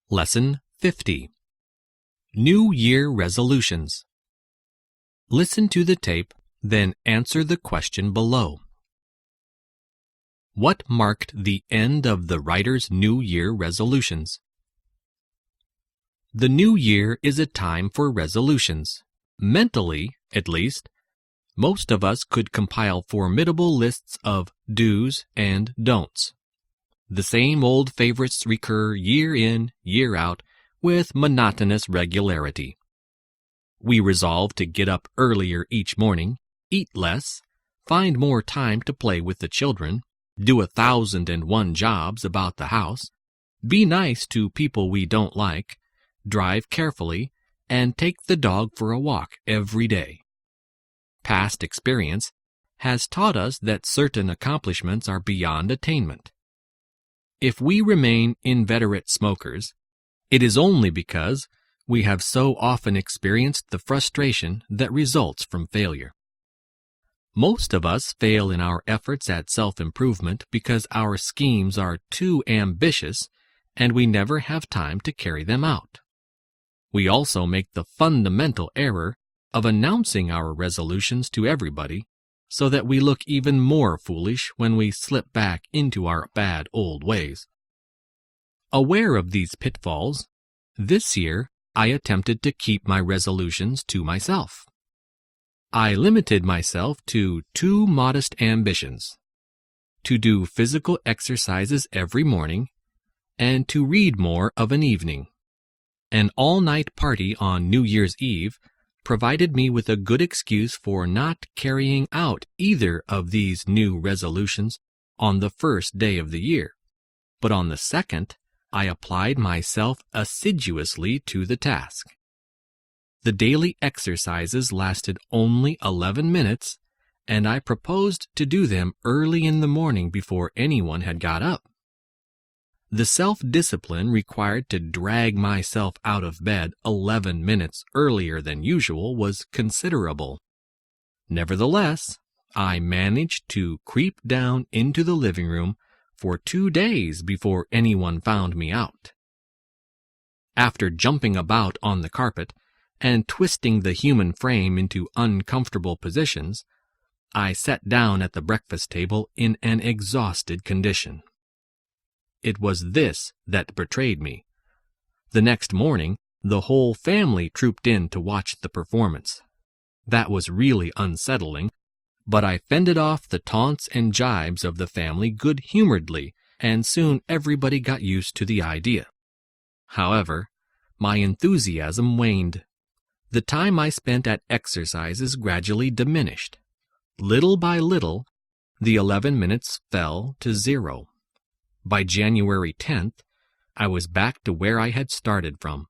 Lesson 50. New Year Resolutions. Listen to the tape, then answer the question below. What marked the end of the writer's New Year resolutions? The new year is a time for resolutions. Mentally, at least, most of us could compile formidable lists of do's and don'ts. The same old favorites recur year in, year out, with monotonous regularity. We resolve to get up earlier each morning, eat less, find more time to play with the children, do 1,001 jobs about the house, be nice to people we don't like, drive carefully, and take the dog for a walk every day. Past experience has taught us that certain accomplishments are beyond attainment. If we remain inveterate smokers, it is only because we have so often experienced the frustration that results from failure. Most of us fail in our efforts at self-improvement because our schemes are too ambitious and we never have time to carry them out. We also make the fundamental error of announcing our resolutions to everybody so that we look even more foolish when we slip back into our bad old ways. Aware of these pitfalls, this year I attempted to keep my resolutions to myself. I limited myself to 2 modest ambitions: to do physical exercises every morning and to read more of an evening. An all-night party on New Year's Eve provided me with a good excuse for not carrying out either of these new resolutions on the first day of the year, but on the second, I applied myself assiduously to the task. The daily exercises lasted only 11 minutes, and I proposed to do them early in the morning before anyone had got up. The self-discipline required to drag myself out of bed 11 minutes earlier than usual was considerable. Nevertheless, I managed to creep down into the living room for 2 days before anyone found me out. After jumping about on the carpet and twisting the human frame into uncomfortable positions, I sat down at the breakfast table in an exhausted condition. It was this that betrayed me. The next morning, the whole family trooped in to watch the performance. That was really unsettling, but I fended off the taunts and jibes of the family good-humoredly, and soon everybody got used to the idea. However, my enthusiasm waned. The time I spent at exercises gradually diminished. Little by little, the 11 minutes fell to 0. By January 10th, I was back to where I had started from.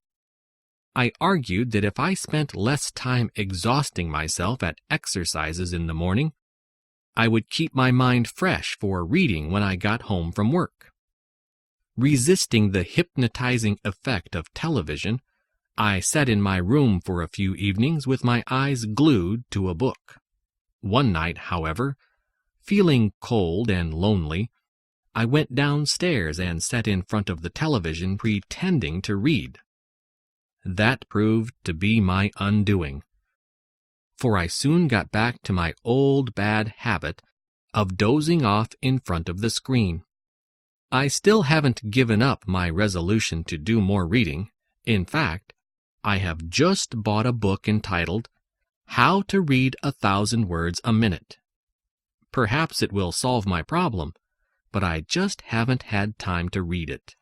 I argued that if I spent less time exhausting myself at exercises in the morning, I would keep my mind fresh for reading when I got home from work. Resisting the hypnotizing effect of television, I sat in my room for a few evenings with my eyes glued to a book. One night, however, feeling cold and lonely, I went downstairs and sat in front of the television pretending to read. That proved to be my undoing, for I soon got back to my old bad habit of dozing off in front of the screen. I still haven't given up my resolution to do more reading. In fact, I have just bought a book entitled How to Read 1,000 Words a Minute. Perhaps it will solve my problem, but I just haven't had time to read it.